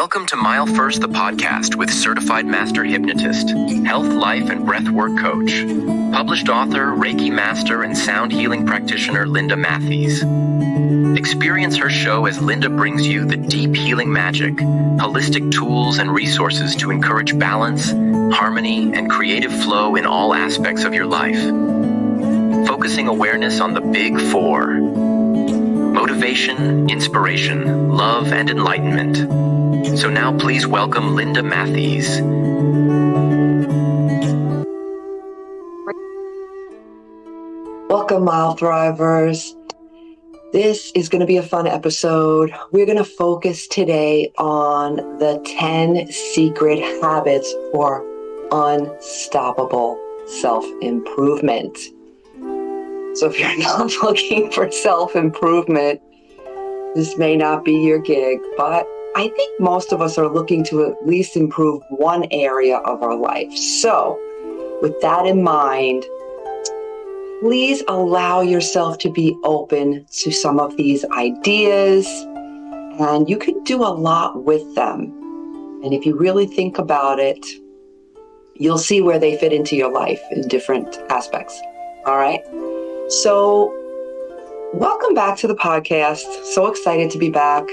Welcome to Mile First, the podcast with certified master hypnotist, health, life, and breathwork coach, published author, Reiki master, and sound healing practitioner Linda Matthews. Experience her show as Linda brings you the deep healing magic, holistic tools, and resources to encourage balance, harmony, and creative flow in all aspects of your life. Focusing awareness on the big four: motivation, inspiration, love, and enlightenment. So now please welcome Linda Matthews. Welcome, Mile Thrivers. This is going to be a fun episode. We're going to focus today on the 10 secret habits for unstoppable self-improvement. So if you're not looking for self-improvement, this may not be your gig, but I think most of us are looking to at least improve one area of our life. So with that in mind, please allow yourself to be open to some of these ideas, and you can do a lot with them. And if you really think about it, you'll see where they fit into your life in different aspects. All right. So welcome back to the podcast. So excited to be back.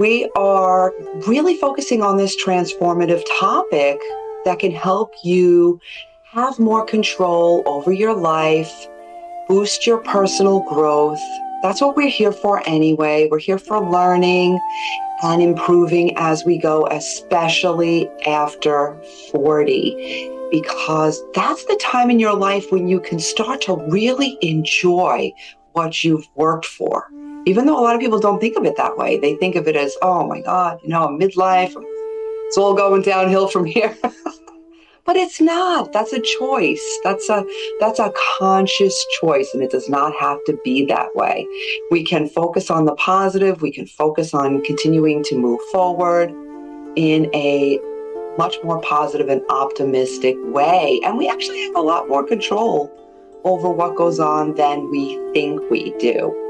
We are really focusing on this transformative topic that can help you have more control over your life, boost your personal growth. That's what we're here for anyway. We're here for learning and improving as we go, especially after 40, because that's the time in your life when you can start to really enjoy what you've worked for. Even though a lot of people don't think of it that way. They think of it as, oh my God, midlife, it's all going downhill from here. But it's not. That's a choice. That's a conscious choice, and it does not have to be that way. We can focus on the positive. We can focus on continuing to move forward in a much more positive and optimistic way. And we actually have a lot more control over what goes on than we think we do.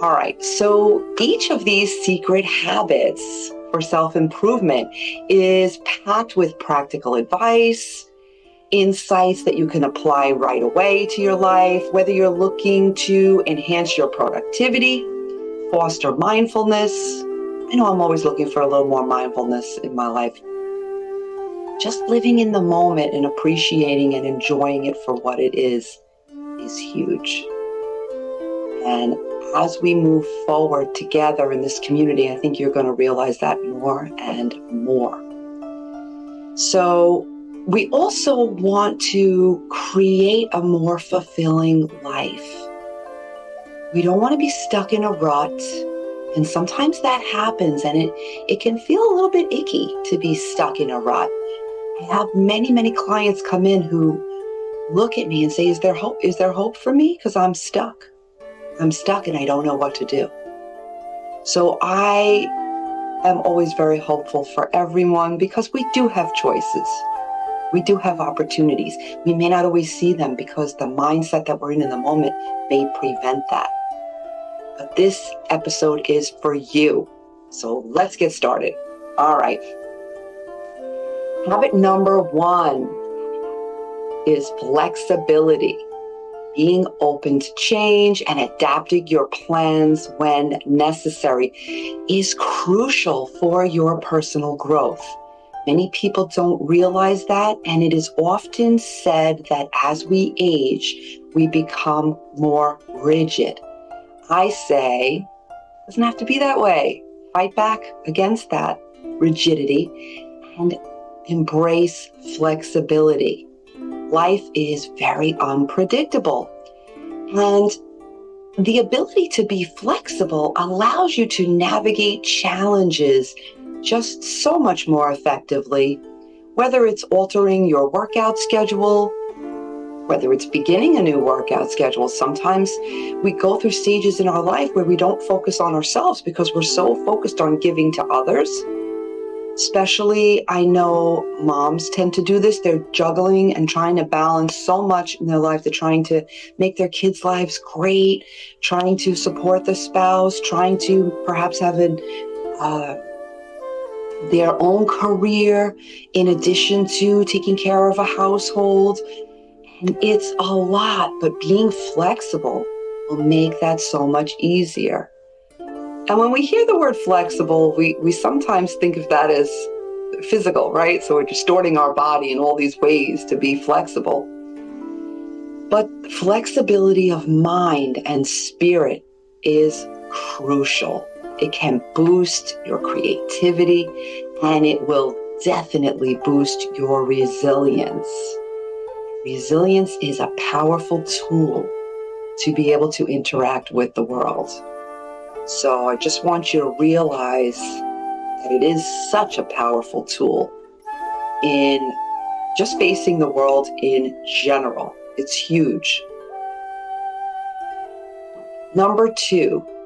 All right, so each of these secret habits for self-improvement is packed with practical advice, insights that you can apply right away to your life, whether you're looking to enhance your productivity, foster mindfulness. I know I'm always looking for a little more mindfulness in my life. Just living in the moment and appreciating and enjoying it for what it is huge. And as we move forward together in this community, I think you're going to realize that more and more. So we also want to create a more fulfilling life. We don't want to be stuck in a rut. And sometimes that happens, and it can feel a little bit icky to be stuck in a rut. I have many clients come in who look at me and say, is there hope? Is there hope for me? Because I'm stuck. I'm stuck and I don't know what to do. So I am always very hopeful for everyone because we do have choices. We do have opportunities. We may not always see them because the mindset that we're in the moment may prevent that. But this episode is for you. So let's get started. All right. Habit number 1 is flexibility. Being open to change and adapting your plans when necessary is crucial for your personal growth. Many people don't realize that, and it is often said that as we age, we become more rigid. I say, it doesn't have to be that way. Fight back against that rigidity and embrace flexibility. Life is very unpredictable, and the ability to be flexible allows you to navigate challenges just so much more effectively, whether it's altering your workout schedule, whether it's beginning a new workout schedule. Sometimes we go through stages in our life where we don't focus on ourselves because we're so focused on giving to others. Especially, I know moms tend to do this. They're juggling and trying to balance so much in their life. They're trying to make their kids' lives great, trying to support the spouse, trying to perhaps have their own career in addition to taking care of a household. And it's a lot, but being flexible will make that so much easier. And when we hear the word flexible, we sometimes think of that as physical, right? So we're distorting our body in all these ways to be flexible. But flexibility of mind and spirit is crucial. It can boost your creativity, and it will definitely boost your resilience. Resilience is a powerful tool to be able to interact with the world. So I just want you to realize that it is such a powerful tool in just facing the world in general. It's huge.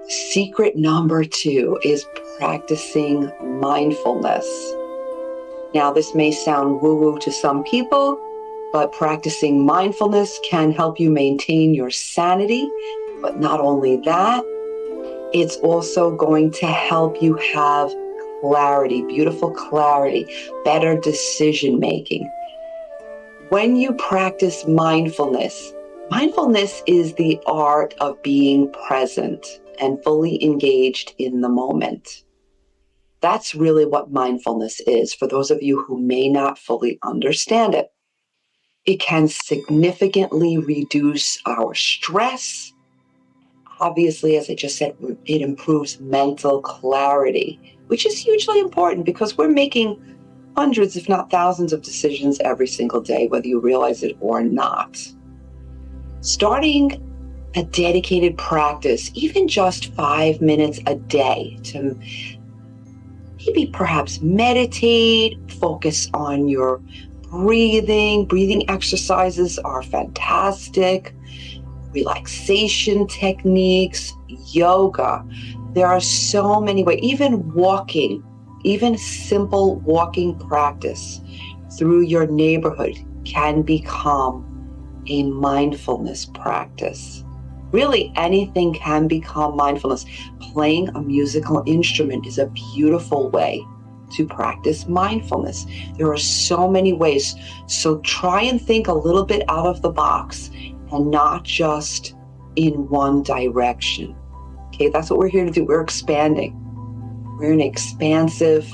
Secret number two is practicing mindfulness. Now, this may sound woo-woo to some people, but practicing mindfulness can help you maintain your sanity. But not only that, it's also going to help you have clarity, beautiful clarity, better decision making. When you practice mindfulness, mindfulness is the art of being present and fully engaged in the moment. That's really what mindfulness is, for those of you who may not fully understand it. It can significantly reduce our stress. Obviously, as I just said, it improves mental clarity, which is hugely important because we're making hundreds, if not thousands, of decisions every single day, whether you realize it or not. Starting a dedicated practice, even just 5 minutes a day, to maybe perhaps meditate, focus on your breathing. Breathing exercises are fantastic. Relaxation techniques, yoga. There are so many ways, even walking, even simple walking practice through your neighborhood can become a mindfulness practice. Really, anything can become mindfulness. Playing a musical instrument is a beautiful way to practice mindfulness. There are so many ways. So try and think a little bit out of the box and not just in one direction. Okay, that's what we're here to do. We're expanding. We're an expansive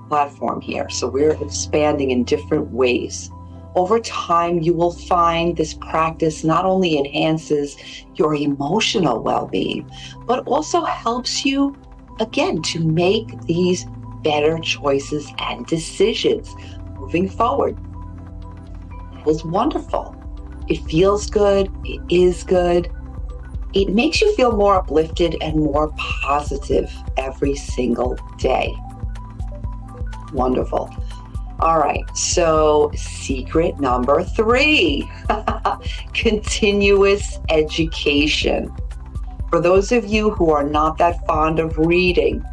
platform here. So we're expanding in different ways. Over time, you will find this practice not only enhances your emotional well-being, but also helps you, again, to make these better choices and decisions moving forward. That is wonderful. It feels good. It is good. It makes you feel more uplifted and more positive every single day. Wonderful. All right, so secret number 3, continuous education. For those of you who are not that fond of reading,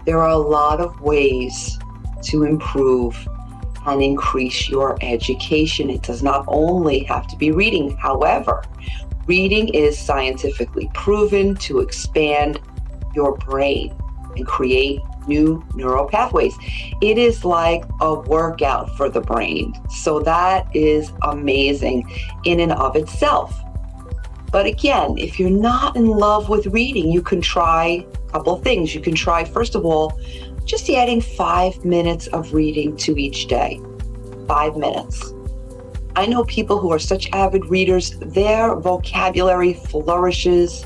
there are a lot of ways to improve and increase your education. It does not only have to be reading. However, reading is scientifically proven to expand your brain and create new neural pathways. It is like a workout for the brain. So that is amazing in and of itself. But again, if you're not in love with reading, you can try a couple of things. You can try, first of all, just adding 5 minutes of reading to each day. 5 minutes. I know people who are such avid readers, their vocabulary flourishes.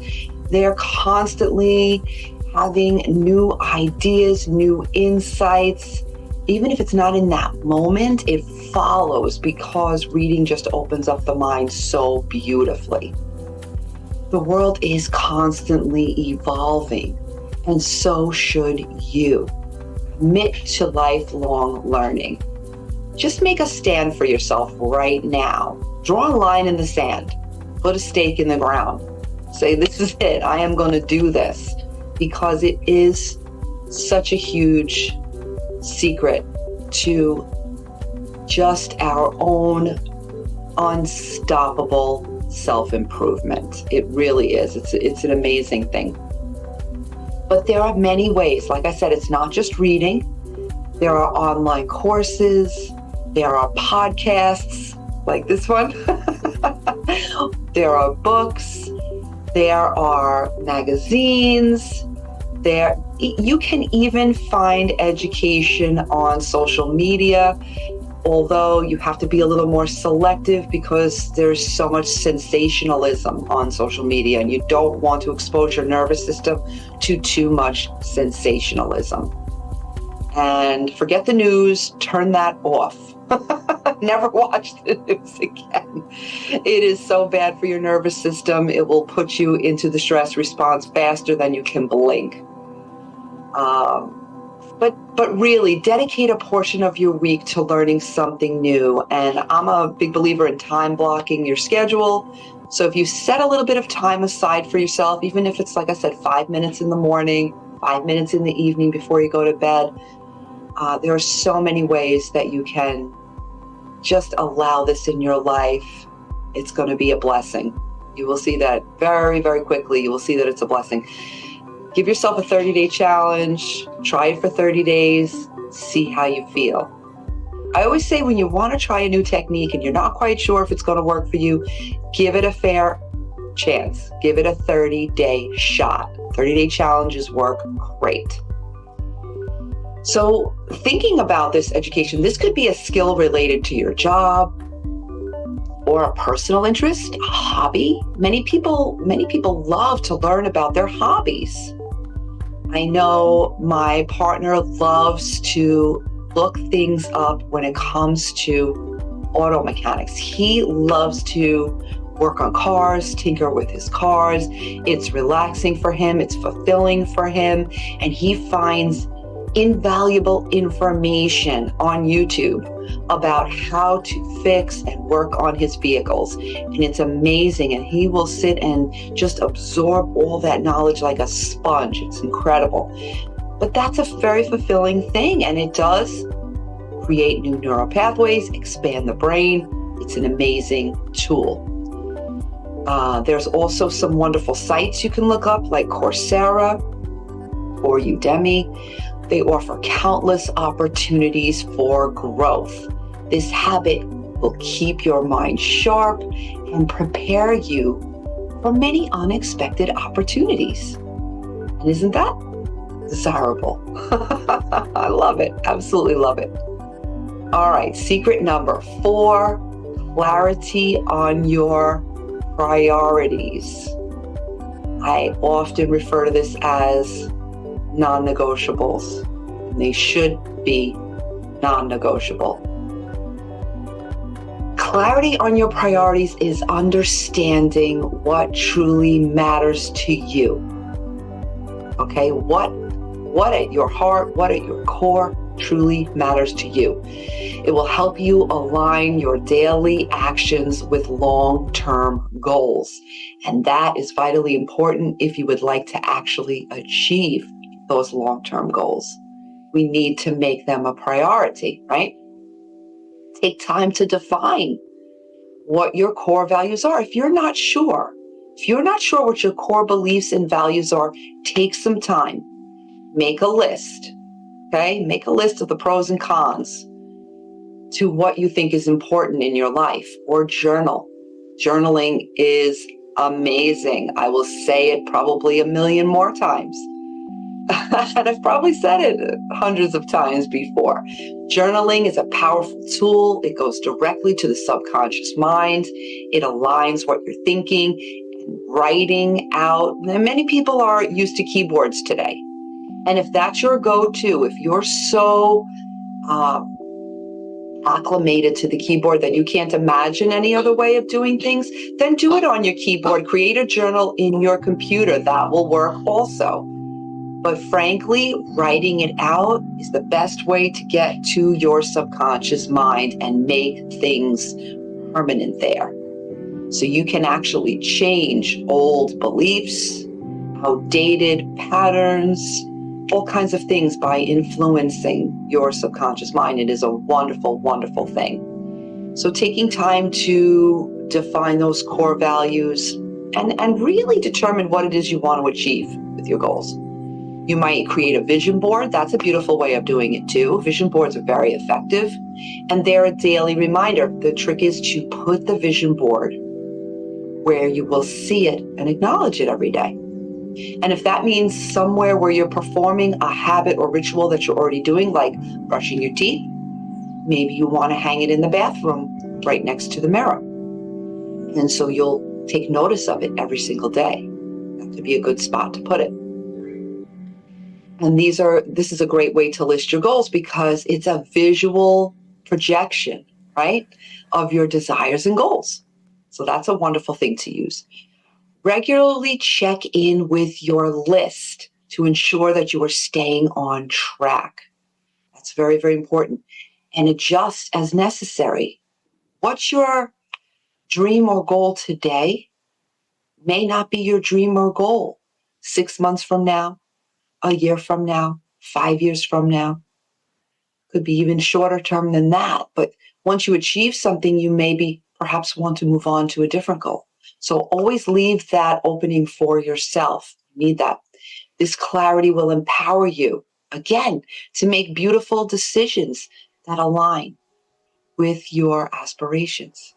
They're constantly having new ideas, new insights. Even if it's not in that moment, it follows because reading just opens up the mind so beautifully. The world is constantly evolving, and so should you. Commit to lifelong learning. Just make a stand for yourself right now. Draw a line in the sand. Put a stake in the ground. Say, this is it. I am going to do this, because it is such a huge secret to just our own unstoppable self-improvement. It really is. It's an amazing thing. But there are many ways. Like I said, it's not just reading. There are online courses. There are podcasts like this one. There are books. There are magazines. You can even find education on social media, although you have to be a little more selective because there's so much sensationalism on social media, and you don't want to expose your nervous system to too much sensationalism. And forget the news, turn that off. Never watch the news again. It is so bad for your nervous system. It will put you into the stress response faster than you can blink. But really, dedicate a portion of your week to learning something new. And I'm a big believer in time blocking your schedule. So if you set a little bit of time aside for yourself, even if it's, like I said, 5 minutes in the morning, 5 minutes in the evening before you go to bed, there are so many ways that you can just allow this in your life. It's going to be a blessing. You will see that very, very quickly. You will see that it's a blessing. Give yourself a 30-day challenge. Try it for 30 days. See how you feel. I always say when you want to try a new technique and you're not quite sure if it's going to work for you, give it a fair chance. Give it a 30-day shot. 30-day challenges work great. So thinking about this education, this could be a skill related to your job or a personal interest, a hobby. Many people love to learn about their hobbies. I know my partner loves to look things up when it comes to auto mechanics. He loves to work on cars, tinker with his cars. It's relaxing for him, it's fulfilling for him, and he finds invaluable information on YouTube about how to fix and work on his vehicles. And it's amazing. And he will sit and just absorb all that knowledge like a sponge. It's incredible. But that's a very fulfilling thing. And it does create new neural pathways, expand the brain. It's an amazing tool. There's also some wonderful sites you can look up like Coursera or Udemy. They offer countless opportunities for growth. This habit will keep your mind sharp and prepare you for many unexpected opportunities. And isn't that desirable? I love it. Absolutely love it. All right, secret number 4, clarity on your priorities. I often refer to this as non-negotiables. And they should be non-negotiable. Clarity on your priorities is understanding what truly matters to you. Okay, what at your heart, what at your core truly matters to you. It will help you align your daily actions with long-term goals. And that is vitally important if you would like to actually achieve those long-term goals. We need to make them a priority, right? Take time to define what your core values are. If you're not sure what your core beliefs and values are, take some time. Make a list, okay? Make a list of the pros and cons to what you think is important in your life, or journal. Journaling is amazing. I will say it probably a million more times. And I've probably said it hundreds of times before. Journaling is a powerful tool. It goes directly to the subconscious mind. It aligns what you're thinking and writing out. And many people are used to keyboards today. And if that's your go-to, if you're so acclimated to the keyboard that you can't imagine any other way of doing things, then do it on your keyboard. Create a journal in your computer. That will work also. But frankly, writing it out is the best way to get to your subconscious mind and make things permanent there. So you can actually change old beliefs, outdated patterns, all kinds of things by influencing your subconscious mind. It is a wonderful, wonderful thing. So taking time to define those core values and really determine what it is you want to achieve with your goals. You might create a vision board. That's a beautiful way of doing it too. Vision boards are very effective, and they're a daily reminder. The trick is to put the vision board where you will see it and acknowledge it every day. And if that means somewhere where you're performing a habit or ritual that you're already doing, like brushing your teeth, maybe you want to hang it in the bathroom right next to the mirror. And so you'll take notice of it every single day. That could be a good spot to put it. And this is a great way to list your goals because it's a visual projection, right, of your desires and goals. So that's a wonderful thing to use. Regularly check in with your list to ensure that you are staying on track. That's very, very important. And adjust as necessary. What's your dream or goal today may not be your dream or goal 6 months from now, a year from now, 5 years from now. Could be even shorter term than that. But once you achieve something, you maybe perhaps want to move on to a different goal. So always leave that opening for yourself. You need that. This clarity will empower you, again, to make beautiful decisions that align with your aspirations.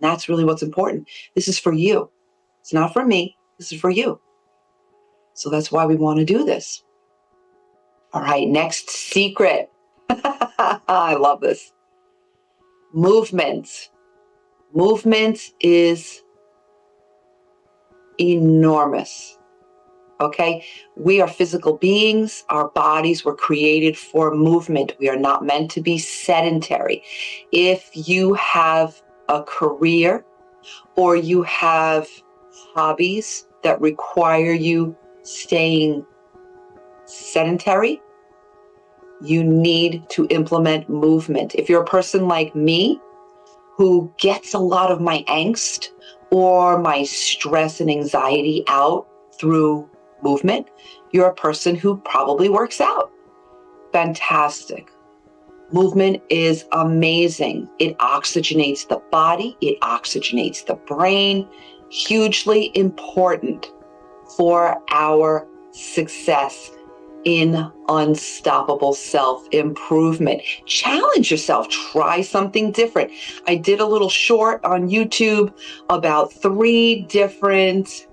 And that's really what's important. This is for you. It's not for me. This is for you. So that's why we want to do this. All right, next secret. I love this. Movement. Movement is enormous. Okay? We are physical beings. Our bodies were created for movement. We are not meant to be sedentary. If you have a career or you have hobbies that require you staying sedentary, you need to implement movement. If you're a person like me who gets a lot of my angst or my stress and anxiety out through movement, you're a person who probably works out. Fantastic. Movement is amazing. It oxygenates the body, it oxygenates the brain. Hugely important for our success in unstoppable self-improvement. Challenge yourself. Try something different. I did a little short on YouTube about 3 different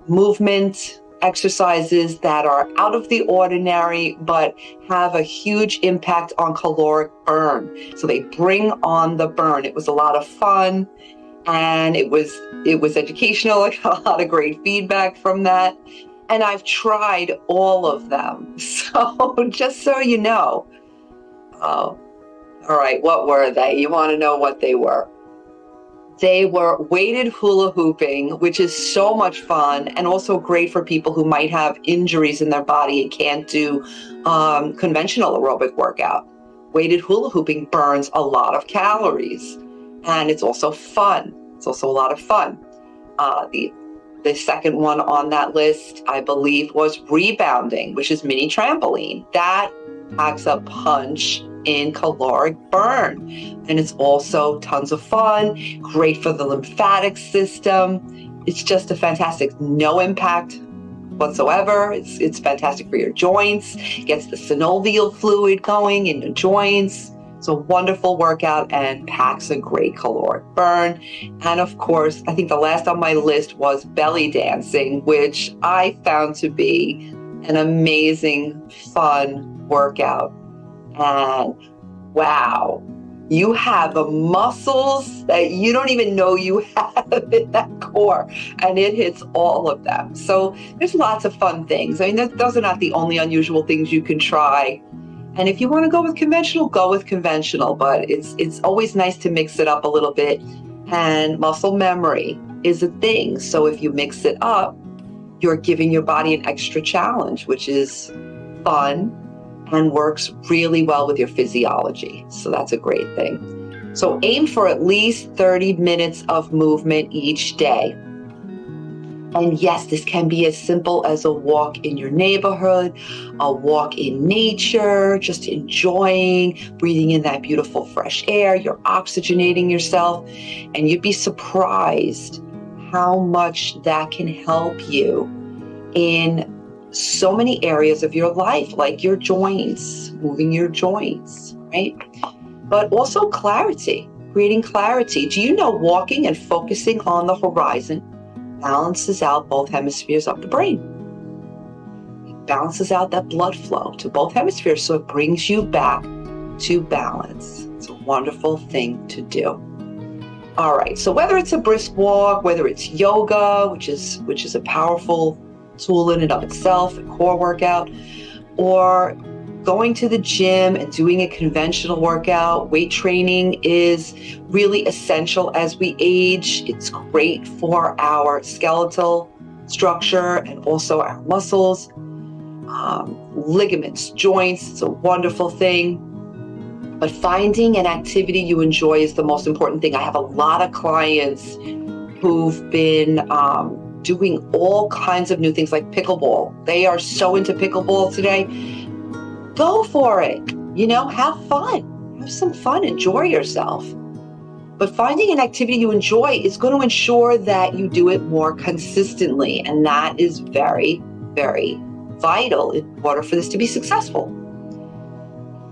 movement exercises that are out of the ordinary but have a huge impact on caloric burn. So they bring on the burn. It was a lot of fun and it was educational. I got a lot of great feedback from that. And I've tried all of them. So just so you know. All right, what were they? You want to know what they were? They were weighted hula hooping, which is so much fun and also great for people who might have injuries in their body and can't do conventional aerobic workout. Weighted hula hooping burns a lot of calories and it's also fun. It's also a lot of fun. The second one on that list, I believe, was rebounding, which is mini trampoline. That packs a punch in caloric burn. And it's also tons of fun, great for the lymphatic system. It's just a fantastic, no impact whatsoever. It's fantastic for your joints, gets the synovial fluid going in the joints. It's a wonderful workout and packs a great caloric burn. And of course, I think the last on my list was belly dancing, which I found to be an amazing, fun workout. And wow, you have the muscles that you don't even know you have in that core, and it hits all of them. So there's lots of fun things. I mean, those are not the only unusual things you can try. And if you want to go with conventional, go with conventional, but it's always nice to mix it up a little bit. And muscle memory is a thing. So if you mix it up, you're giving your body an extra challenge, which is fun and works really well with your physiology. So that's a great thing. So aim for at least 30 minutes of movement each day. And yes, this can be as simple as a walk in your neighborhood, a walk in nature, just enjoying, breathing in that beautiful fresh air. You're oxygenating yourself, and you'd be surprised how much that can help you in so many areas of your life, like your joints, moving your joints, right? But also clarity, creating clarity. Do you know walking and focusing on the horizon balances out both hemispheres of the brain? It balances out that blood flow to both hemispheres, so it brings you back to balance. It's a wonderful thing to do. All right, so whether it's a brisk walk, whether it's yoga, which is a powerful tool in and of itself, a core workout, or going to the gym and doing a conventional workout, weight training is really essential as we age. It's great for our skeletal structure and also our muscles, ligaments, joints. It's a wonderful thing. But finding an activity you enjoy is the most important thing. I have a lot of clients who've been doing all kinds of new things like pickleball. They are so into pickleball today. Go for it. Have fun. Have some fun. Enjoy yourself. But finding an activity you enjoy is going to ensure that you do it more consistently. And that is very, very vital in order for this to be successful.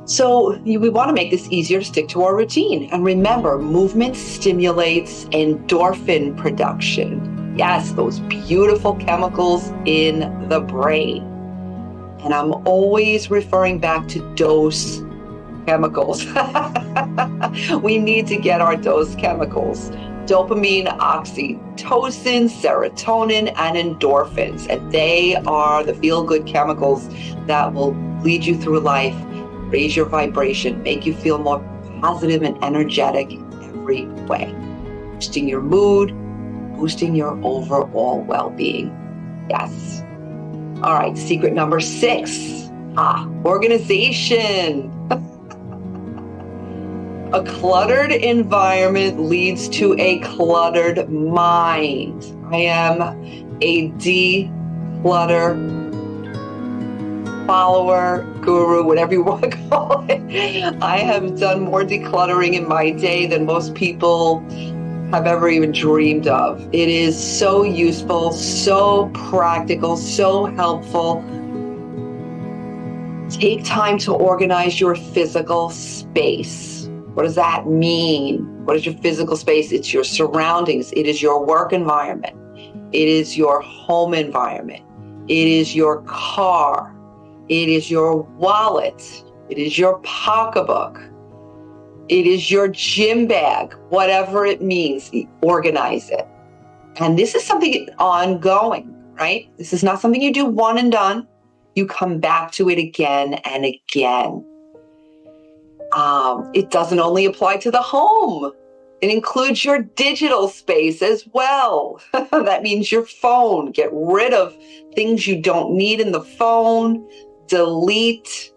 So we want to make this easier to stick to our routine. And remember, movement stimulates endorphin production. Yes, those beautiful chemicals in the brain. And I'm always referring back to dose chemicals. We need to get our dose chemicals. Dopamine, oxytocin, serotonin, and endorphins. And they are the feel-good chemicals that will lead you through life, raise your vibration, make you feel more positive and energetic in every way. Boosting your mood, boosting your overall well-being. Yes. All right, secret number 6. Organization. A cluttered environment leads to a cluttered mind. I am a declutter follower, guru, whatever you want to call it. I have done more decluttering in my day than most people have ever even dreamed of. It is so useful, so practical, so helpful. Take time to organize your physical space. What does that mean? What is your physical space? It's your surroundings. It is your work environment. It is your home environment. It is your car. It is your wallet. It is your pocketbook. It is your gym bag, whatever it means, organize it. And this is something ongoing, right? This is not something you do one and done. You come back to it again and again. It doesn't only apply to the home. It includes your digital space as well. That means your phone. Get rid of things you don't need in the phone. Delete.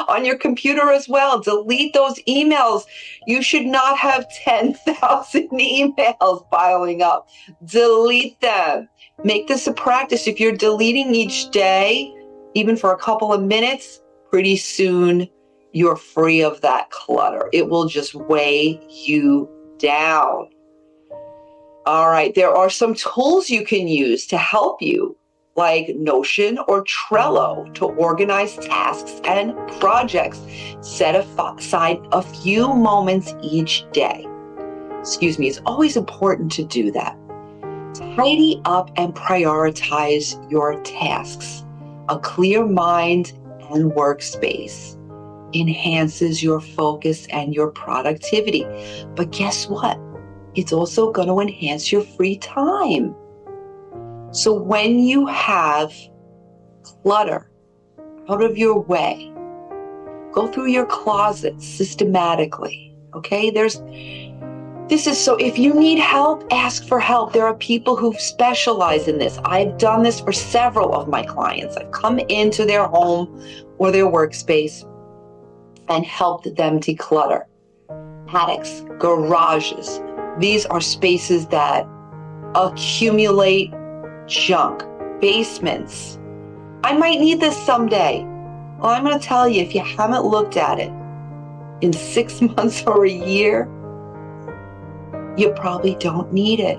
On your computer as well. Delete those emails. You should not have 10,000 emails piling up. Delete them. Make this a practice. If you're deleting each day, even for a couple of minutes, pretty soon you're free of that clutter. It will just weigh you down. All right, there are some tools you can use to help you, like Notion or Trello, to organize tasks and projects. Set aside a few moments each day. It's always important to do that. Tidy up and prioritize your tasks. A clear mind and workspace enhances your focus and your productivity. But guess what? It's also going to enhance your free time. So when you have clutter out of your way, go through your closet systematically, okay? If you need help, ask for help. There are people who specialize in this. I've done this for several of my clients. I've come into their home or their workspace and helped them declutter. Attics, garages, these are spaces that accumulate junk. Basements. I might need this someday. Well, I'm going to tell you, if you haven't looked at it in 6 months or a year, you probably don't need it.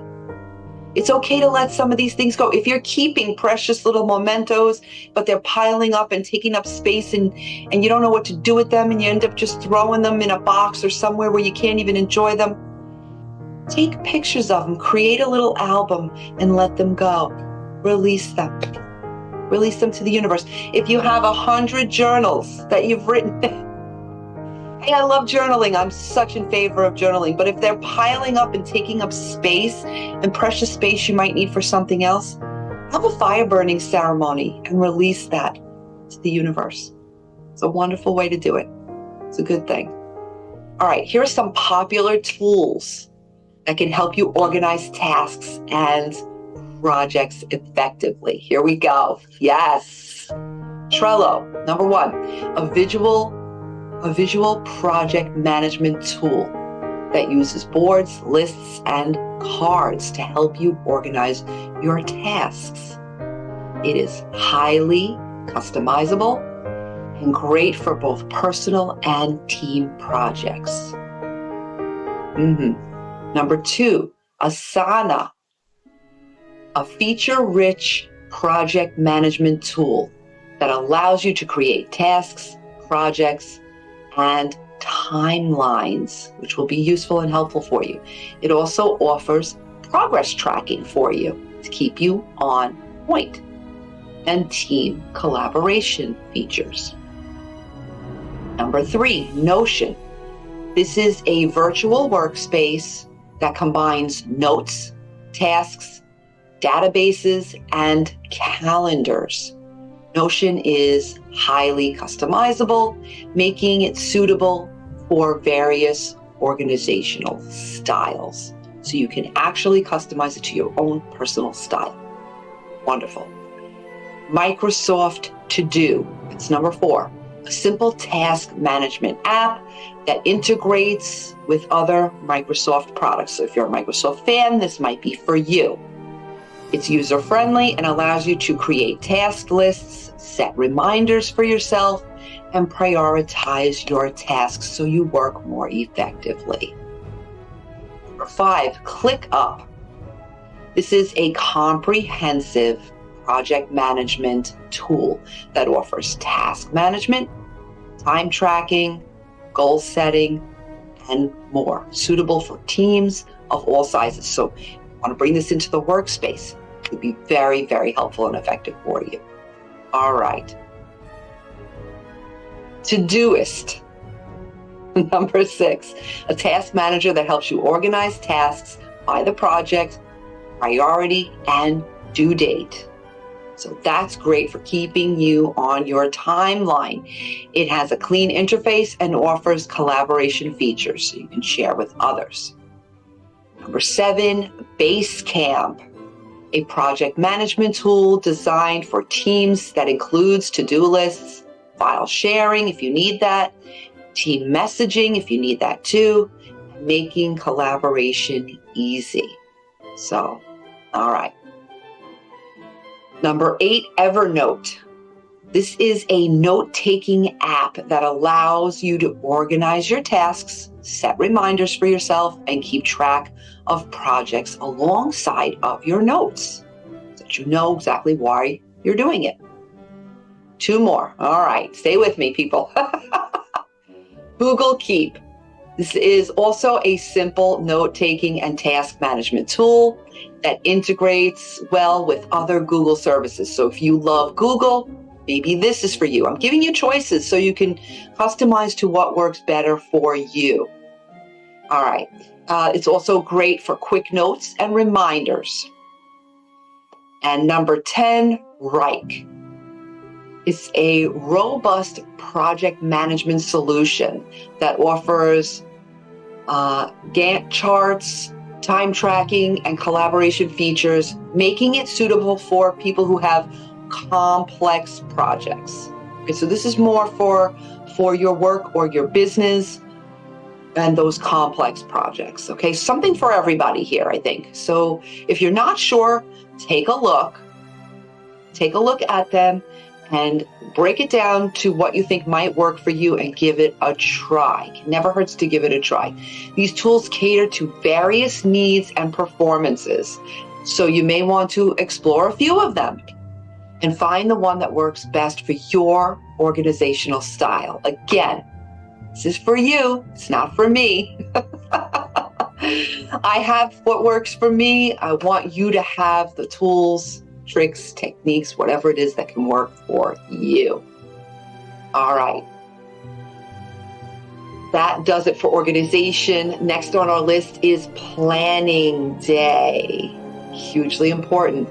It's okay to let some of these things go. If you're keeping precious little mementos, but they're piling up and taking up space and you don't know what to do with them and you end up just throwing them in a box or somewhere where you can't even enjoy them, take pictures of them, create a little album and let them go. Release them. Release them to the universe. If you have 100 journals that you've written, hey, I love journaling. I'm such in favor of journaling. But if they're piling up and taking up space and precious space you might need for something else, have a fire burning ceremony and release that to the universe. It's a wonderful way to do it. It's a good thing. All right, here are some popular tools that can help you organize tasks and projects effectively. Here we go. Yes. Trello, number one, a visual project management tool that uses boards, lists, and cards to help you organize your tasks. It is highly customizable and great for both personal and team projects. Number two, Asana, a feature-rich project management tool that allows you to create tasks, projects, and timelines, which will be useful and helpful for you. It also offers progress tracking for you to keep you on point, and team collaboration features. Number three, Notion. This is a virtual workspace that combines notes, tasks, databases, and calendars. Notion is highly customizable, making it suitable for various organizational styles. So you can actually customize it to your own personal style. Wonderful. Microsoft To Do. It's number four, a simple task management app that integrates with other Microsoft products. So if you're a Microsoft fan, this might be for you. It's user-friendly and allows you to create task lists, set reminders for yourself, and prioritize your tasks so you work more effectively. Number five, ClickUp. This is a comprehensive project management tool that offers task management, time tracking, goal setting, and more, suitable for teams of all sizes. So you want to bring this into the workspace. It would be very, very helpful and effective for you. All right. Todoist. Number six, a task manager that helps you organize tasks by the project, priority, and due date. So that's great for keeping you on your timeline. It has a clean interface and offers collaboration features so you can share with others. Number seven, Basecamp, a project management tool designed for teams that includes to-do lists, file sharing if you need that, team messaging if you need that too, and making collaboration easy. So, all right. Number eight, Evernote. This is a note-taking app that allows you to organize your tasks, set reminders for yourself, and keep track of projects alongside of your notes so that you know exactly why you're doing it. Two more. All right. Stay with me, people. Google Keep. This is also a simple note-taking and task management tool that integrates well with other Google services. So if you love Google, maybe this is for you. I'm giving you choices so you can customize to what works better for you. All right. It's also great for quick notes and reminders. And number 10, Wrike. It's a robust project management solution that offers Gantt charts, time tracking, and collaboration features, making it suitable for people who have complex projects. Okay, so this is more for your work or your business and those complex projects. Okay, something for everybody here, I think. So if you're not sure, take a look at them and break it down to what you think might work for you and give it a try. It never hurts to give it a try. These tools cater to various needs and performances So you may want to explore a few of them and find the one that works best for your organizational style. Again, this is for you. It's not for me. I have what works for me. I want you to have the tools, tricks, techniques, whatever it is that can work for you. All right. That does it for organization. Next on our list is planning day. Hugely important.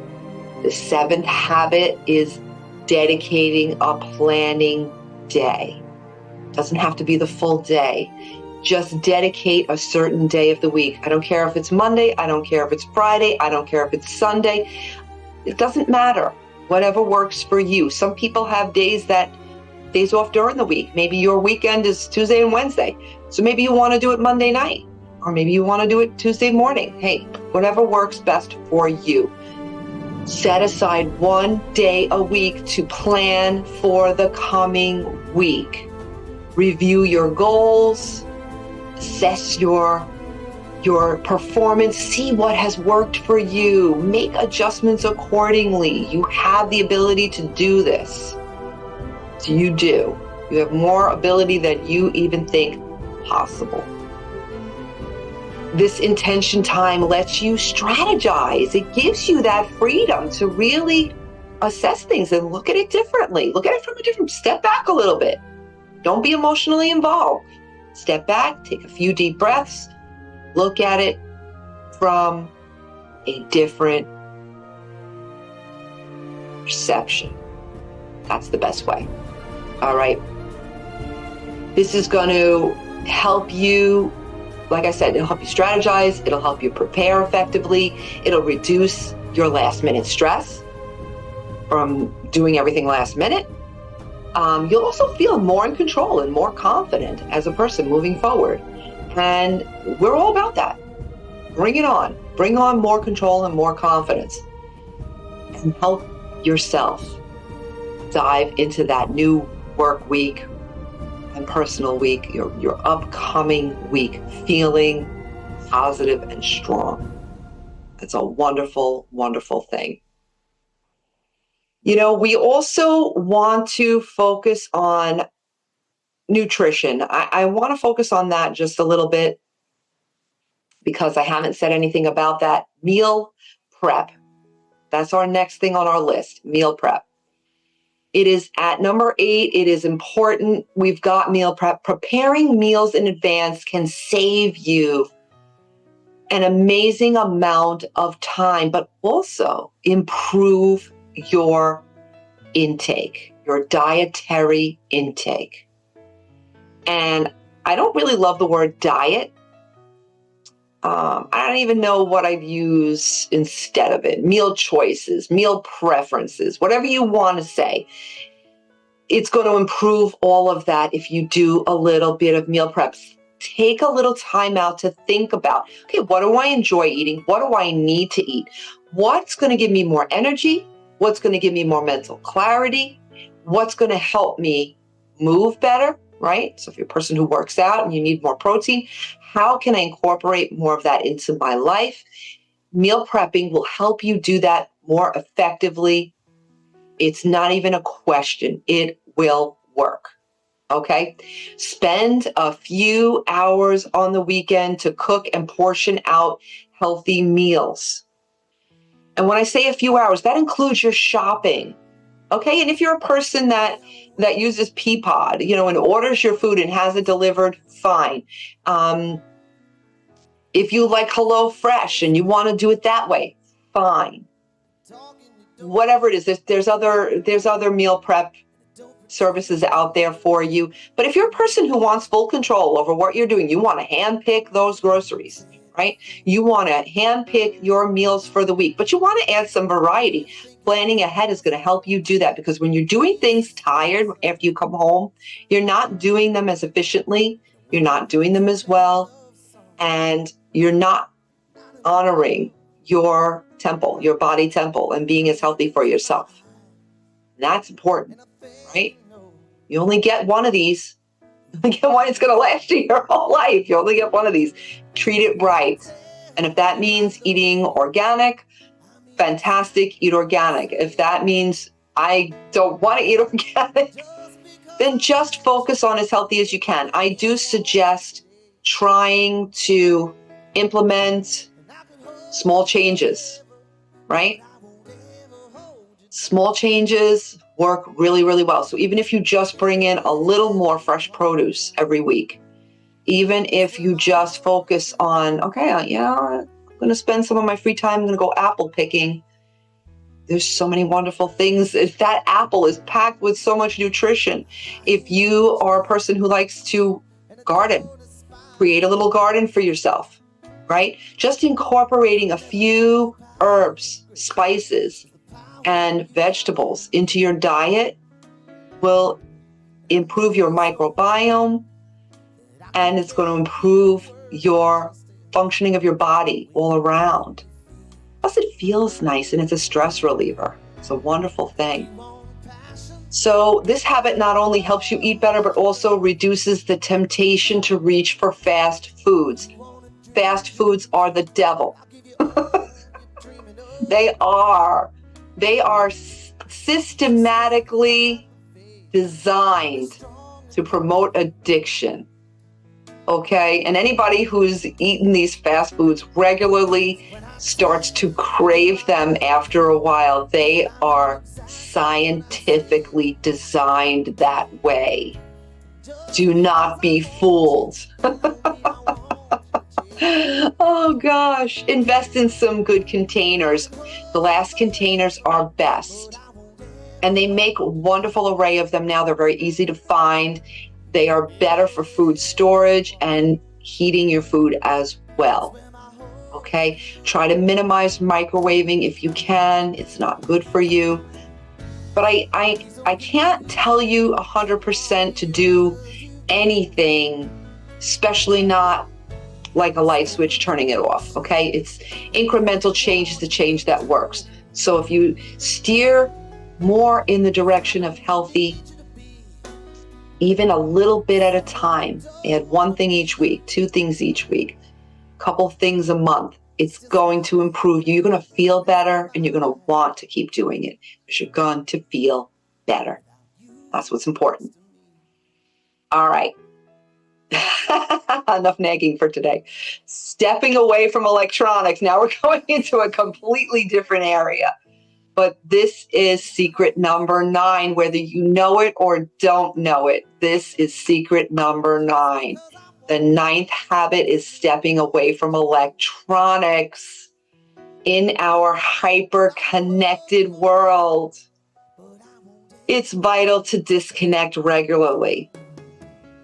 The 7th habit is dedicating a planning day. Doesn't have to be the full day. Just dedicate a certain day of the week. I don't care if it's Monday. I don't care if it's Friday. I don't care if it's Sunday. It doesn't matter. Whatever works for you. Some people have days off during the week. Maybe your weekend is Tuesday and Wednesday. So maybe you want to do it Monday night, or maybe you want to do it Tuesday morning. Hey, whatever works best for you. Set aside one day a week to plan for the coming week. Review your goals, assess your performance, see what has worked for you, make adjustments accordingly. You have the ability to do this. So you do. You have more ability than you even think possible. This intention time lets you strategize. It gives you that freedom to really assess things and look at it differently. Look at it from a different, step back a little bit. Don't be emotionally involved. Step back, take a few deep breaths, look at it from a different perception. That's the best way. All right. This is going to help you. Like I said, it'll help you strategize. It'll help you prepare effectively. It'll reduce your last minute stress from doing everything last minute. You'll also feel more in control and more confident as a person moving forward. And we're all about that. Bring it on. Bring on more control and more confidence. And help yourself dive into that new work week and personal week, your upcoming week, feeling positive and strong. It's a wonderful, wonderful thing. You know, we also want to focus on nutrition. I want to focus on that just a little bit because I haven't said anything about that. Meal prep. That's our next thing on our list, meal prep. It is at number 8. It is important. We've got meal prep. Preparing meals in advance can save you an amazing amount of time, but also improve your intake, your dietary intake. And I don't really love the word diet. I don't even know what I'd use instead of it. Meal choices, meal preferences, whatever you want to say. It's going to improve all of that if you do a little bit of meal preps. Take a little time out to think about, okay, what do I enjoy eating? What do I need to eat? What's going to give me more energy? What's going to give me more mental clarity? What's going to help me move better, right? So if you're a person who works out and you need more protein, how can I incorporate more of that into my life? Meal prepping will help you do that more effectively. It's not even a question. It will work. Okay? Spend a few hours on the weekend to cook and portion out healthy meals. And when I say a few hours, that includes your shopping. Okay? And if you're a person that uses Peapod, and orders your food and has it delivered, fine. If you like HelloFresh and you want to do it that way, fine. Whatever it is, there's other meal prep services out there for you. But if you're a person who wants full control over what you're doing, you want to handpick those groceries, right? You want to handpick your meals for the week, but you want to add some variety. Planning ahead is going to help you do that, because when you're doing things tired after you come home, you're not doing them as efficiently, you're not doing them as well, and you're not honoring your temple, your body temple, and being as healthy for yourself. That's important, right? You only get one of these. You only get one. It's going to last you your whole life. You only get one of these. Treat it right. And if that means eating organic, fantastic, eat organic. If that means I don't want to eat organic, then just focus on as healthy as you can. I do suggest trying to implement small changes, right? Small changes work really, really well. So even if you just bring in a little more fresh produce every week, even if you just focus on, okay, I'm going to spend some of my free time, I'm going to go apple picking. There's so many wonderful things. If that apple is packed with so much nutrition. If you are a person who likes to garden, create a little garden for yourself, right? Just incorporating a few herbs, spices, and vegetables into your diet will improve your microbiome, and it's going to improve your functioning of your body all around. Plus, it feels nice and it's a stress reliever. It's a wonderful thing. So this habit not only helps you eat better, but also reduces the temptation to reach for fast foods. Fast foods are the devil. They are systematically designed to promote addiction. Okay, and anybody who's eaten these fast foods regularly starts to crave them after a while. They are scientifically designed that way. Do not be fooled. Oh gosh, invest in some good containers. Glass containers are best. And they make a wonderful array of them now. They're very easy to find. They are better for food storage and heating your food as well. Okay, try to minimize microwaving if you can. It's not good for you. But I can't tell you 100% to do anything, especially not like a light switch turning it off. Okay, it's incremental change is the change that works. So if you steer more in the direction of healthy, even a little bit at a time, add one thing each week, two things each week, couple things a month, it's going to improve you. You're going to feel better and you're going to want to keep doing it because you're going to feel better. That's what's important. All right. Enough nagging for today. Stepping away from electronics. Now we're going into a completely different area. But this is secret number 9, whether you know it or don't know it. This is secret number 9. The 9th habit is stepping away from electronics in our hyper-connected world. It's vital to disconnect regularly.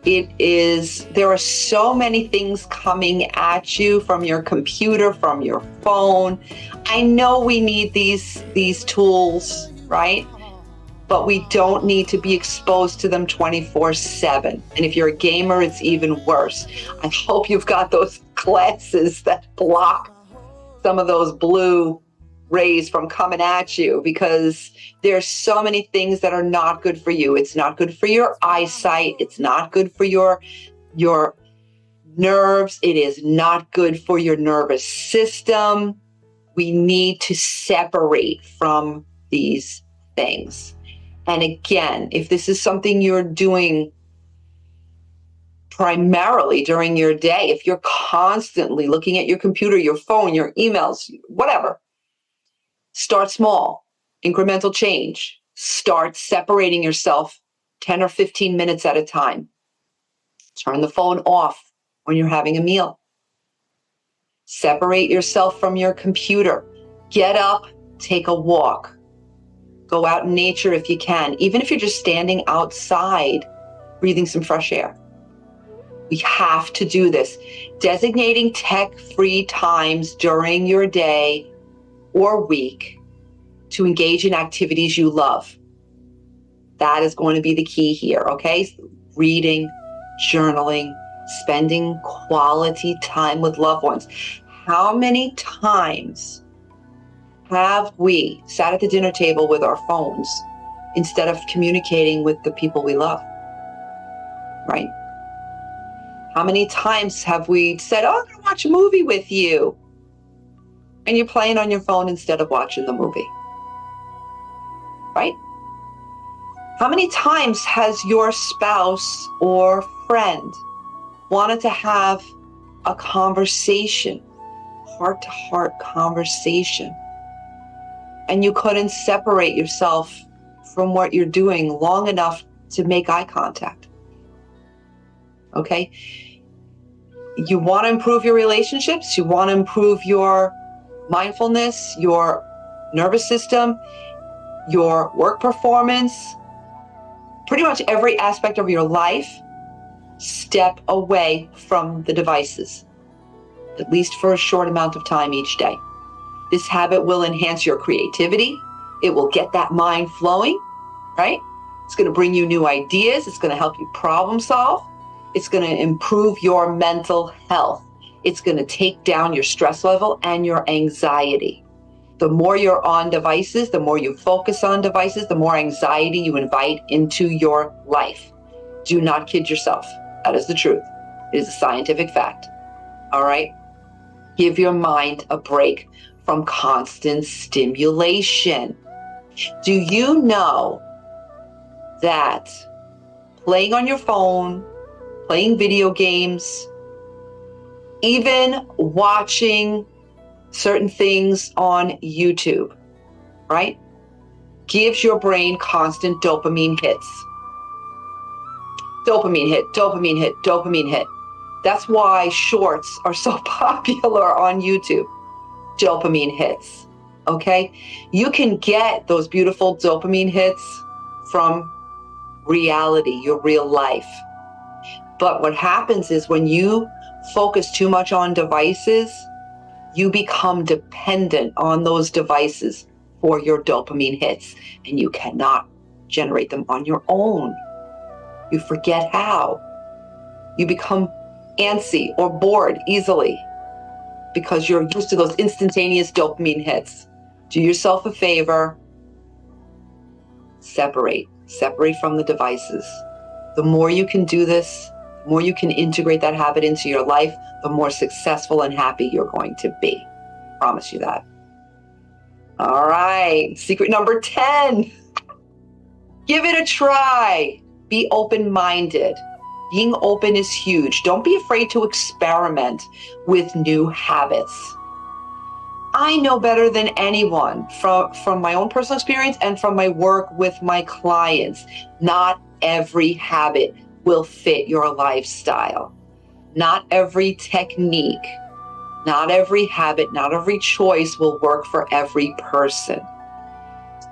There are so many things coming at you from your computer, from your phone. I know we need these tools, right? But we don't need to be exposed to them 24/7. And if you're a gamer, it's even worse. I hope you've got those glasses that block some of those blue rays from coming at you, because there's so many things that are not good for you. It's not good for your eyesight. It's not good for your nerves. It is not good for your nervous system. We need to separate from these things. And again, if this is something you're doing primarily during your day, if you're constantly looking at your computer, your phone, your emails, whatever, start small, incremental change. Start separating yourself 10 or 15 minutes at a time. Turn the phone off when you're having a meal. Separate yourself from your computer. Get up, take a walk. Go out in nature if you can, even if you're just standing outside, breathing some fresh air. We have to do this. Designating tech-free times during your day or week to engage in activities you love. That is going to be the key here, okay? Reading, journaling, spending quality time with loved ones. How many times have we sat at the dinner table with our phones instead of communicating with the people we love, right? How many times have we said, oh, I'm going to watch a movie with you, and you're playing on your phone instead of watching the movie, right? How many times has your spouse or friend wanted to have a conversation, heart-to-heart conversation, and you couldn't separate yourself from what you're doing long enough to make eye contact? Okay? You want to improve your relationships, you want to improve your mindfulness, your nervous system, your work performance, pretty much every aspect of your life. Step away from the devices, at least for a short amount of time each day. This habit will enhance your creativity. It will get that mind flowing, right? It's going to bring you new ideas. It's going to help you problem solve. It's going to improve your mental health. It's going to take down your stress level and your anxiety. The more you're on devices, the more you focus on devices, the more anxiety you invite into your life. Do not kid yourself. That is the truth. It is a scientific fact. All right? Give your mind a break from constant stimulation. Do you know that playing on your phone, playing video games, even watching certain things on YouTube, right, gives your brain constant dopamine hits? Dopamine hit, dopamine hit, dopamine hit. That's why shorts are so popular on YouTube. Dopamine hits, okay? You can get those beautiful dopamine hits from reality, your real life. But what happens is when you focus too much on devices, you become dependent on those devices for your dopamine hits, and you cannot generate them on your own. You forget how. You become antsy or bored easily because you're used to those instantaneous dopamine hits. Do yourself a favor. Separate from the devices. The more you can do this, the more you can integrate that habit into your life, the more successful and happy you're going to be. Promise you that. All right, secret number 10. Give it a try. Be open-minded. Being open is huge. Don't be afraid to experiment with new habits. I know better than anyone from my own personal experience and from my work with my clients. Not every habit will fit your lifestyle. Not every technique, not every habit, not every choice will work for every person.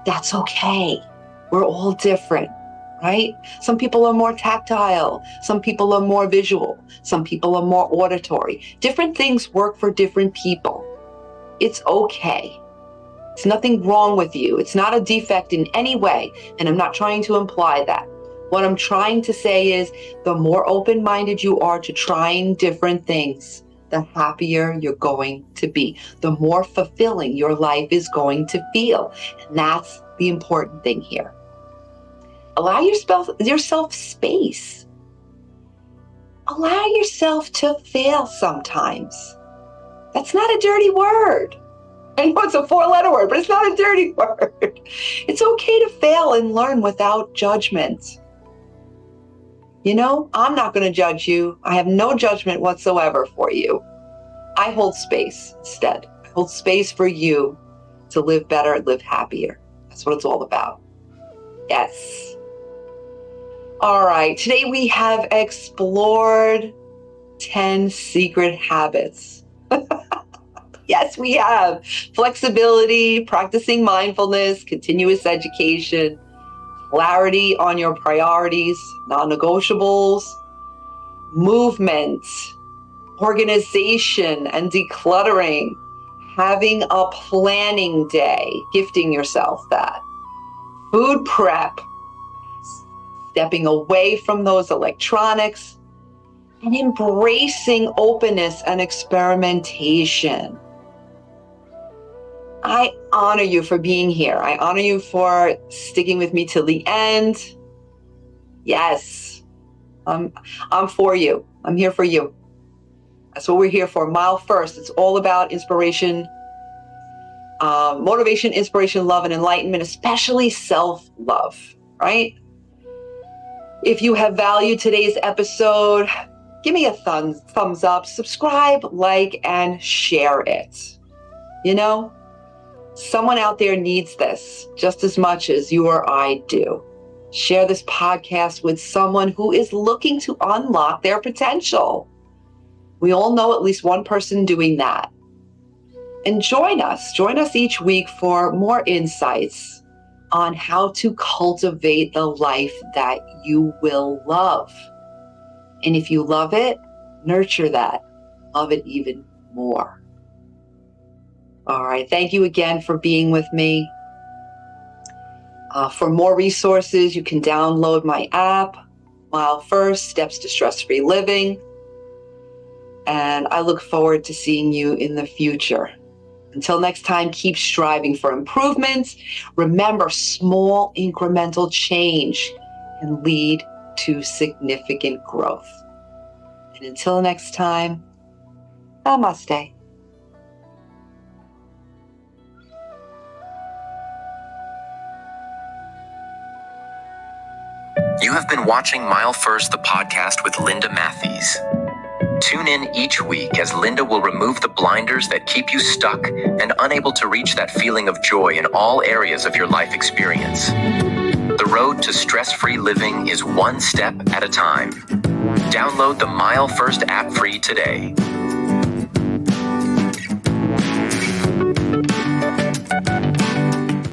That's okay. We're all different, right? Some people are more tactile. Some people are more visual. Some people are more auditory. Different things work for different people. It's okay. It's nothing wrong with you. It's not a defect in any way. And I'm not trying to imply that. What I'm trying to say is the more open-minded you are to trying different things, the happier you're going to be, the more fulfilling your life is going to feel. And that's the important thing here. Allow yourself space. Allow yourself to fail sometimes. That's not a dirty word. I know it's a 4-letter word, but it's not a dirty word. It's okay to fail and learn without judgment. You know, I'm not going to judge you. I have no judgment whatsoever for you. I hold space instead. I hold space for you to live better, live happier. That's what it's all about. Yes. All right. Today we have explored 10 secret habits. Yes, we have flexibility, practicing mindfulness, continuous education, clarity on your priorities, non-negotiables, movement, organization and decluttering, having a planning day, gifting yourself that, food prep, stepping away from those electronics, and embracing openness and experimentation. I honor you for being here. I honor you for sticking with me till the end. Yes, I'm for you. I'm here for you. That's what we're here for. Mile first. It's all about inspiration, motivation, inspiration, love, and enlightenment, especially self-love, right? If you have valued today's episode, give me a thumbs up, subscribe, like, and share it. You know, someone out there needs this just as much as you or I do. Share this podcast with someone who is looking to unlock their potential. We all know at least one person doing that. And join us each week for more insights on how to cultivate the life that you will love. And if you love it, nurture that, love it even more. All right, thank you again for being with me. For more resources, you can download my app, Mile First, Steps to Stress-Free Living. And I look forward to seeing you in the future. Until next time, keep striving for improvements. Remember, small incremental change can lead to significant growth. And until next time, namaste. You have been watching Mile First, the podcast with Linda Matthews. Tune in each week as Linda will remove the blinders that keep you stuck and unable to reach that feeling of joy in all areas of your life experience. The road to stress-free living is one step at a time. Download the Mile First app free today.